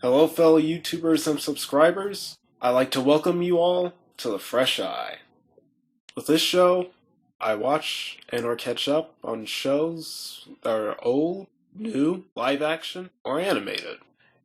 Hello fellow YouTubers and subscribers, I'd like to welcome you all to the Fresh Eye. With this show, I watch and or catch up on shows that are old, new, live action, or animated.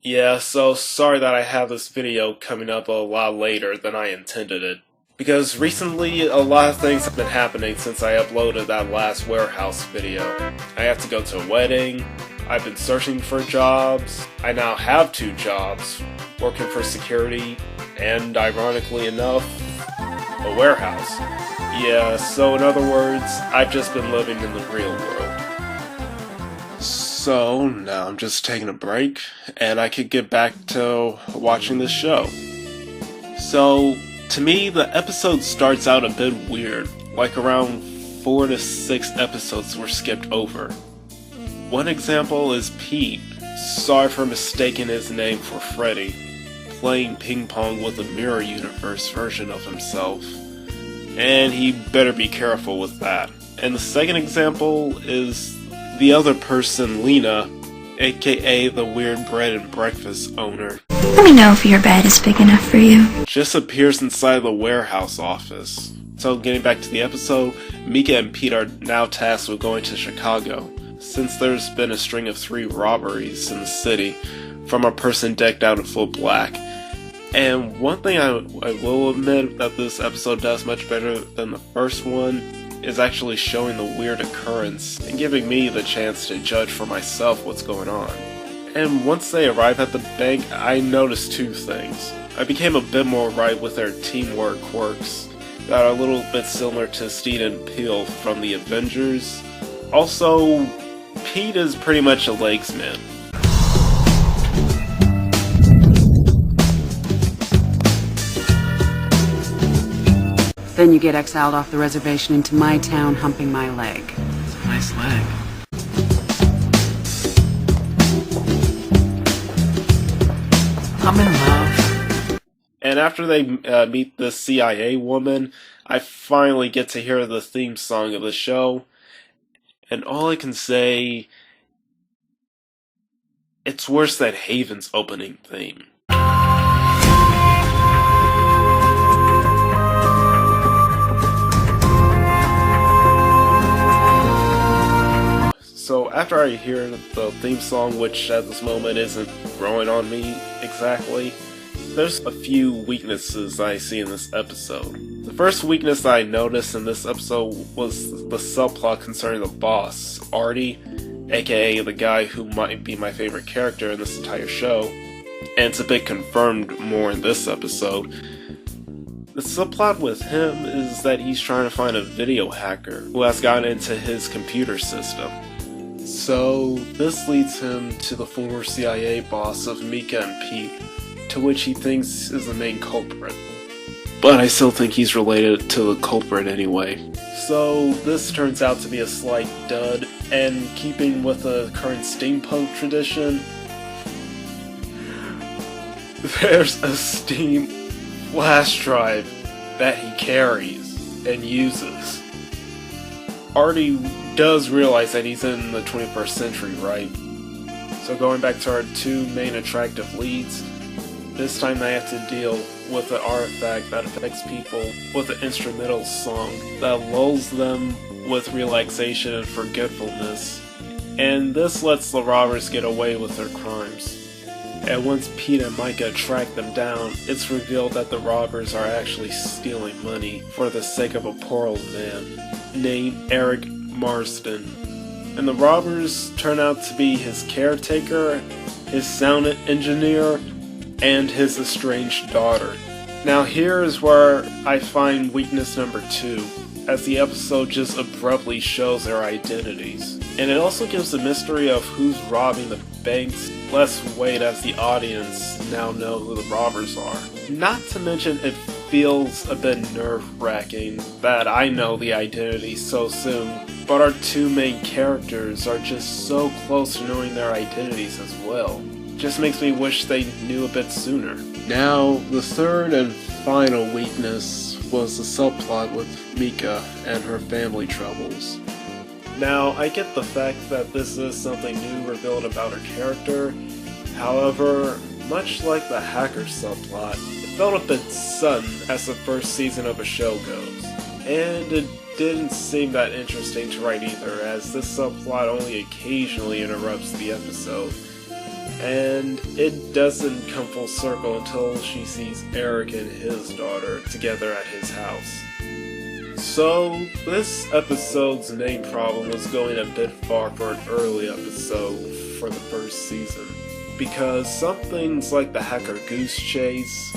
Yeah, so sorry that I have this video coming up a lot later than I intended it. Because recently, a lot of things have been happening since I uploaded that last warehouse video. I had to go to a wedding, I've been searching for jobs, I now have 2 jobs, working for security, and ironically enough, a warehouse. Yeah, so in other words, I've just been living in the real world. So now I'm just taking a break, and I could get back to watching this show. So, to me, the episode starts out a bit weird, like around 4 to 6 episodes were skipped over. One example is Pete, sorry for mistaking his name for Freddy, playing ping pong with a mirror universe version of himself. And he better be careful with that. And the second example is the other person, Lena, aka the weird bread and breakfast owner. Let me know if your bed is big enough for you. Just appears inside the warehouse office. So getting back to the episode, Mika and Pete are now tasked with going to Chicago, since there's been a string of 3 robberies in the city from a person decked out in full black. And one thing I will admit that this episode does much better than the first one is actually showing the weird occurrence and giving me the chance to judge for myself what's going on. And once they arrive at the bank, I noticed 2 things. I became a bit more right with their teamwork quirks that are a little bit similar to Steed and Peel from the Avengers. Also, Pete is pretty much a legs man. Then you get exiled off the reservation into my town, humping my leg. It's a nice leg. I'm in love. And after they meet the CIA woman, I finally get to hear the theme song of the show. And all I can say, it's worse than Haven's opening theme. So after I hear the theme song, which at this moment isn't growing on me exactly, there's a few weaknesses I see in this episode. The first weakness that I noticed in this episode was the subplot concerning the boss, Artie, aka the guy who might be my favorite character in this entire show, and it's a bit confirmed more in this episode. The subplot with him is that he's trying to find a video hacker who has gotten into his computer system. So this leads him to the former CIA boss of Mika and Pete, to which he thinks is the main culprit. But I still think he's related to the culprit anyway. So this turns out to be a slight dud, and keeping with the current steampunk tradition, there's a Steam flash drive that he carries and uses. Artie does realize that he's in the 21st century, right? So going back to our 2 main attractive leads, this time they have to deal with an artifact that affects people with an instrumental song that lulls them with relaxation and forgetfulness. And this lets the robbers get away with their crimes. And once Pete and Micah track them down, it's revealed that the robbers are actually stealing money for the sake of a poor old man named Eric Marsden. And the robbers turn out to be his caretaker, his sound engineer, and his estranged daughter. Now here is where I find weakness number 2, as the episode just abruptly shows their identities. And it also gives the mystery of who's robbing the banks less weight, as the audience now know who the robbers are. Not to mention it feels a bit nerve-wracking that I know the identity so soon, but our 2 main characters are just so close to knowing their identities as well. Just makes me wish they knew a bit sooner. Now, the third and final weakness was the subplot with Mika and her family troubles. Now, I get the fact that this is something new revealed about her character, however, much like the hacker subplot, it felt a bit sudden as the first season of a show goes. And it didn't seem that interesting to write either, as this subplot only occasionally interrupts the episode. And it doesn't come full circle until she sees Eric and his daughter together at his house. So, this episode's main problem was going a bit far for an early episode for the first season, because some things like the hacker goose chase,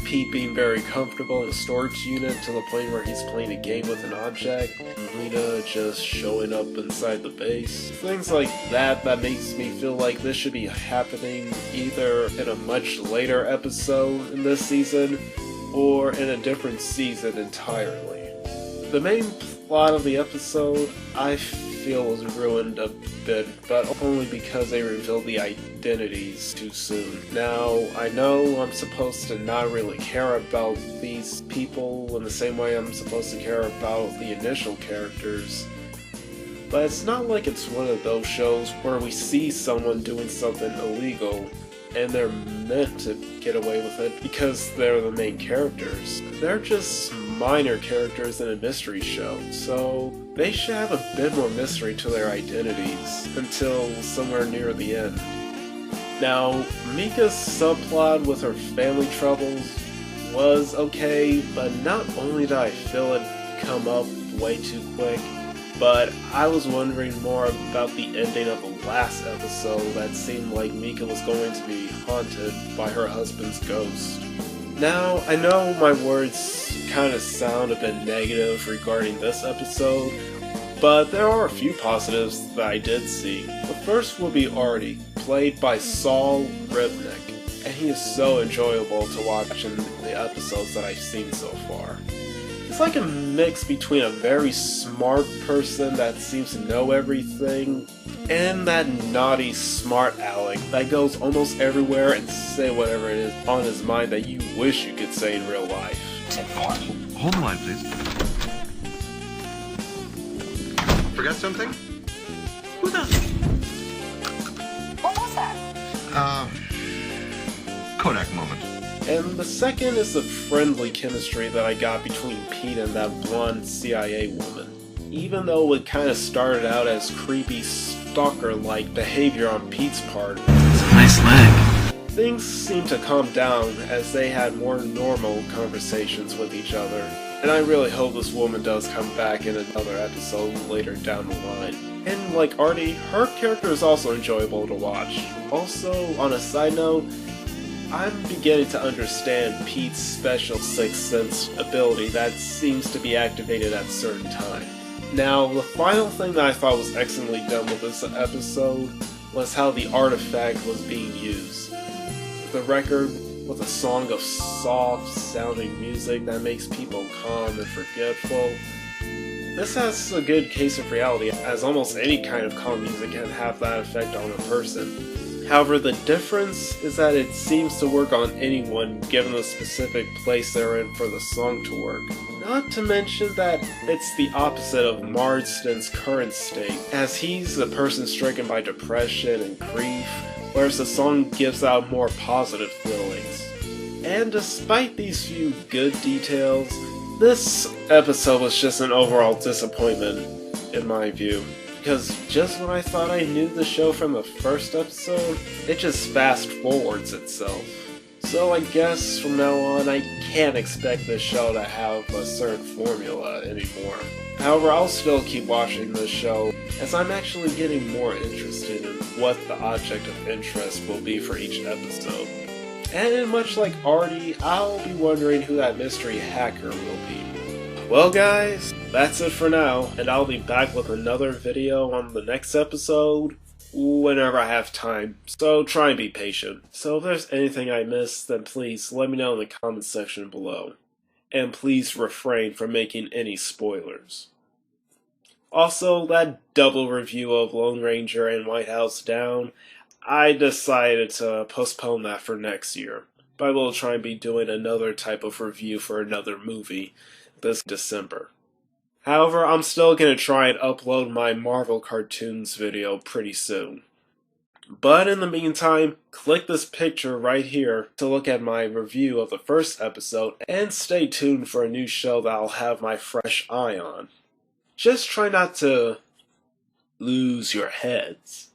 Pete being very comfortable in a storage unit to the point where he's playing a game with an object, Rita just showing up inside the base. Things like that makes me feel like this should be happening either in a much later episode in this season, or in a different season entirely. The main plot of the episode, I feel, was ruined a bit, but only because they revealed the identities too soon. Now, I know I'm supposed to not really care about these people in the same way I'm supposed to care about the initial characters, but it's not like it's one of those shows where we see someone doing something illegal and they're meant to get away with it because they're the main characters. They're just minor characters in a mystery show, so they should have a bit more mystery to their identities until somewhere near the end. Now, Mika's subplot with her family troubles was okay, but not only did I feel it come up way too quick, but I was wondering more about the ending of the last episode that seemed like Mika was going to be haunted by her husband's ghost. Now, I know my words kind of sound a bit negative regarding this episode, but there are a few positives that I did see. The first will be Artie, played by Saul Ribnick, and he is so enjoyable to watch in the episodes that I've seen so far. It's like a mix between a very smart person that seems to know everything and that naughty smart aleck that goes almost everywhere and say whatever it is on his mind that you wish you could say in real life. Hold the line, please. Forgot something? Who the? What was that? Kodak moment. And the second is the friendly chemistry that I got between Pete and that blonde CIA woman. Even though it kind of started out as creepy stalker-like behavior on Pete's part, It's a nice leg. things seemed to calm down as they had more normal conversations with each other. And I really hope this woman does come back in another episode later down the line. And like Artie, her character is also enjoyable to watch. Also, on a side note, I'm beginning to understand Pete's special sixth sense ability that seems to be activated at a certain time. Now, the final thing that I thought was excellently done with this episode was how the artifact was being used. The record with a song of soft-sounding music that makes people calm and forgetful. This has a good case of reality, as almost any kind of calm music can have that effect on a person. However, the difference is that it seems to work on anyone given the specific place they're in for the song to work. Not to mention that it's the opposite of Marsden's current state, as he's a person stricken by depression and grief, whereas the song gives out more positive feelings. And despite these few good details, this episode was just an overall disappointment, in my view. Because just when I thought I knew the show from the first episode, it just fast forwards itself. So I guess from now on I can't expect this show to have a certain formula anymore. However, I'll still keep watching this show, as I'm actually getting more interested in what the object of interest will be for each episode. And much like Artie, I'll be wondering who that mystery hacker will be. Well guys, that's it for now, and I'll be back with another video on the next episode whenever I have time, so try and be patient. So if there's anything I missed, then please let me know in the comment section below. And please refrain from making any spoilers. Also, that double review of Lone Ranger and White House Down, I decided to postpone that for next year. But I will try and be doing another type of review for another movie this December. However, I'm still going to try and upload my Marvel cartoons video pretty soon. But in the meantime, click this picture right here to look at my review of the first episode, and stay tuned for a new show that I'll have my fresh eye on. Just try not to lose your heads.